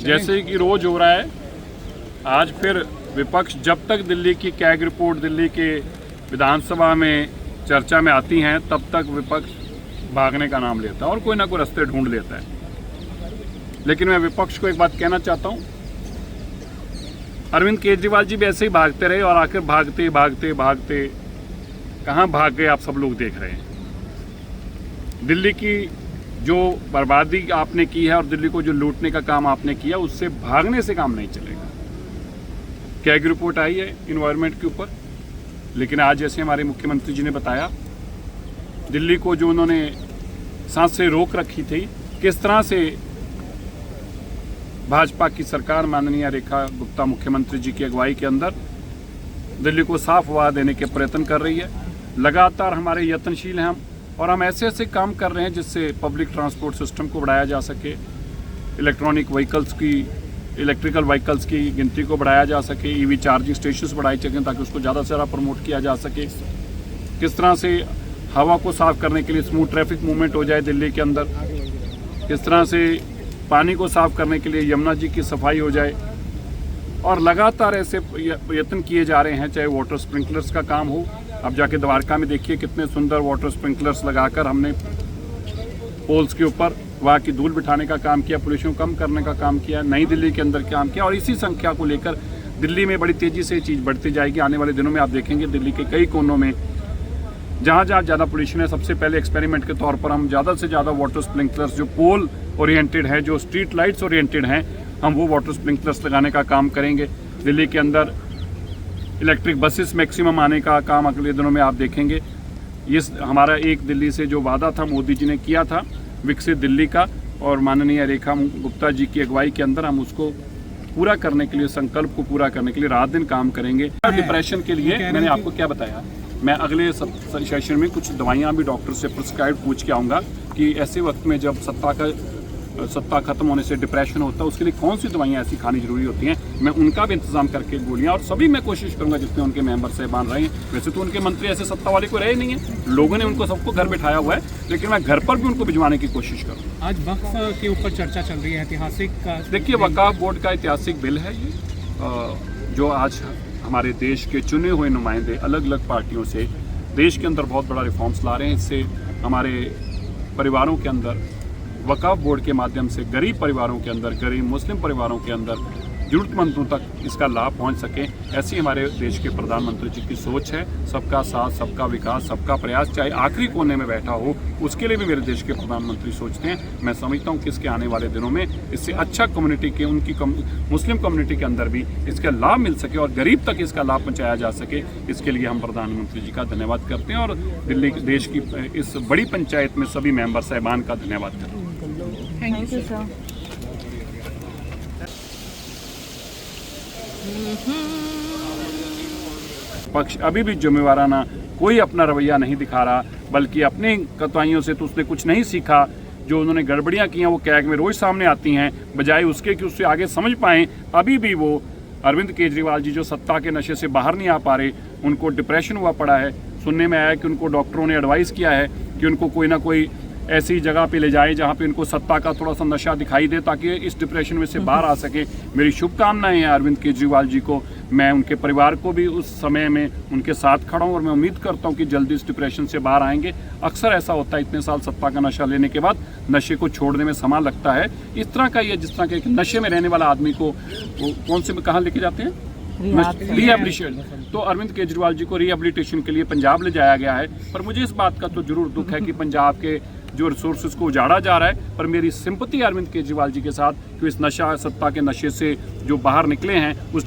जैसे कि रोज हो रहा है, आज फिर विपक्ष जब तक दिल्ली की कैग रिपोर्ट दिल्ली के विधानसभा में चर्चा में आती हैं तब तक विपक्ष भागने का नाम लेता है और कोई ना कोई रास्ते ढूंढ लेता है। लेकिन मैं विपक्ष को एक बात कहना चाहता हूं, अरविंद केजरीवाल जी भी ऐसे ही भागते रहे और आखिर भागते भागते भागते कहां भाग गए आप सब लोग देख रहे हैं। दिल्ली की जो बर्बादी आपने की है और दिल्ली को जो लूटने का काम आपने किया, उससे भागने से काम नहीं चलेगा। कैग रिपोर्ट आई है इन्वायरमेंट के ऊपर, लेकिन आज जैसे हमारे मुख्यमंत्री जी ने बताया, दिल्ली को जो उन्होंने सांस से रोक रखी थी, किस तरह से भाजपा की सरकार माननीय रेखा गुप्ता मुख्यमंत्री जी की अगुवाई के अंदर दिल्ली को साफ हवा देने के प्रयत्न कर रही है। लगातार हमारे यत्नशील हैं हम, और हम ऐसे ऐसे काम कर रहे हैं जिससे पब्लिक ट्रांसपोर्ट सिस्टम को बढ़ाया जा सके, इलेक्ट्रिकल व्हीकल्स की गिनती को बढ़ाया जा सके, ईवी चार्जिंग स्टेशंस बढ़ाए सकें ताकि उसको ज़्यादा से ज़्यादा प्रमोट किया जा सके। किस तरह से हवा को साफ करने के लिए स्मूथ ट्रैफिक मूवमेंट हो जाए दिल्ली के अंदर, किस तरह से पानी को साफ करने के लिए यमुना जी की सफाई हो जाए, और लगातार ऐसे यत्न किए जा रहे हैं। चाहे वाटर स्प्रिंकलर्स का काम हो, अब जाके द्वारका में देखिए कितने सुंदर वाटर स्प्रिंकलर्स लगाकर हमने पोल्स के ऊपर वहाँ की धूल बिठाने का काम किया, पोल्यूशन कम करने का काम किया, नई दिल्ली के अंदर काम किया, और इसी संख्या को लेकर दिल्ली में बड़ी तेज़ी से चीज़ बढ़ती जाएगी। आने वाले दिनों में आप देखेंगे दिल्ली के कई कोनों में जहाँ जहाँ ज़्यादा पोल्यूशन है, सबसे पहले एक्सपेरिमेंट के तौर पर हम ज़्यादा से ज़्यादा वाटर स्प्रिंकलर्स जो पोल ओरिएंटेड है, जो स्ट्रीट लाइट्स ओरिएंटेड हैं, हम वो वाटर स्प्रिंकलर्स लगाने का काम करेंगे। दिल्ली के अंदर इलेक्ट्रिक बसेस मैक्सिमम आने का काम अगले दिनों में आप देखेंगे। ये हमारा एक दिल्ली से जो वादा था मोदी जी ने किया था विकसित दिल्ली का, और माननीय रेखा गुप्ता जी की अगुवाई के अंदर हम उसको पूरा करने के लिए, संकल्प को पूरा करने के लिए रात दिन काम करेंगे। डिप्रेशन के लिए मैंने आपको क्या बताया, मैं अगले सेशन में कुछ दवाइयाँ भी डॉक्टर से प्रिस्क्राइब पूछ के आऊँगा कि ऐसे वक्त में जब सत्ता खत्म होने से डिप्रेशन होता है, उसके लिए कौन सी दवाइयाँ ऐसी खानी जरूरी होती हैं, मैं उनका भी इंतजाम करके गोलियाँ, और सभी मैं कोशिश करूँगा जितने उनके मेंबर साहिबान रहे हैं। वैसे तो उनके मंत्री ऐसे सत्ता वाले को रहे नहीं हैं, लोगों ने उनको सबको घर बिठाया हुआ है, लेकिन मैं घर पर भी उनको भिजवाने की कोशिश करूँ। आज वक्फ के ऊपर चर्चा चल रही है, ऐतिहासिक देखिए, वक्फ बोर्ड का ऐतिहासिक बिल है ये, जो आज हमारे देश के चुने हुए नुमाइंदे अलग अलग पार्टियों से देश के अंदर बहुत बड़ा रिफॉर्म्स ला रहे हैं। इससे हमारे परिवारों के अंदर वक्फ बोर्ड के माध्यम से गरीब परिवारों के अंदर, गरीब मुस्लिम परिवारों के अंदर जरूरतमंदों तक इसका लाभ पहुंच सके, ऐसी हमारे देश के प्रधानमंत्री जी की सोच है। सबका साथ, सबका विकास, सबका प्रयास, चाहे आखिरी कोने में बैठा हो, उसके लिए भी मेरे देश के प्रधानमंत्री सोचते हैं। मैं समझता हूं कि इसके आने वाले दिनों में इससे अच्छा कम्युनिटी के, उनकी मुस्लिम कम्युनिटी के अंदर भी इसका लाभ मिल सके और गरीब तक इसका लाभ पहुँचाया जा सके। इसके लिए हम प्रधानमंत्री जी का धन्यवाद करते हैं और दिल्ली देश की इस बड़ी पंचायत में सभी मेंबर साहिबान का धन्यवाद करते हैं। Thank you sir. पक्ष अभी भी जिम्मेवाराना कोई अपना रवैया नहीं दिखा रहा, बल्कि अपने कतवाइयों से तो उसने कुछ नहीं सीखा। जो उन्होंने गड़बड़ियां की हैं वो कैग में रोज सामने आती हैं, बजाय उसके कि उससे आगे समझ पाएं। अभी भी वो अरविंद केजरीवाल जी जो सत्ता के नशे से बाहर नहीं आ पा रहे, उनको डिप्रेशन हुआ पड़ा है। सुनने में आया कि उनको डॉक्टरों ने एडवाइस किया है कि उनको कोई ना कोई ऐसी जगह पे ले जाए जहाँ पे उनको सत्ता का थोड़ा सा नशा दिखाई दे, ताकि इस डिप्रेशन में से बाहर आ सके। मेरी शुभकामनाएं हैं अरविंद केजरीवाल जी को, मैं उनके परिवार को भी उस समय में उनके साथ खड़ा हूँ और मैं उम्मीद करता हूँ कि जल्दी इस डिप्रेशन से बाहर आएंगे। अक्सर ऐसा होता है, इतने साल सत्ता का नशा लेने के बाद नशे को छोड़ने में समय लगता है। इस तरह का ये जिस तरह के नशे में रहने वाला आदमी को कौन से कहाँ लेके जाते हैं, रिहेबिलिटेशन। तो अरविंद केजरीवाल जी को रिहेबिलिटेशन के लिए पंजाब ले जाया गया है। पर मुझे इस बात का तो जरूर दुख है कि पंजाब के जो रिसोर्सेज को उजाड़ा जा रहा है, पर मेरी सिंपैथी अरविंद केजरीवाल जी के साथ कि इस नशा सत्ता के नशे से जो बाहर निकले हैं उस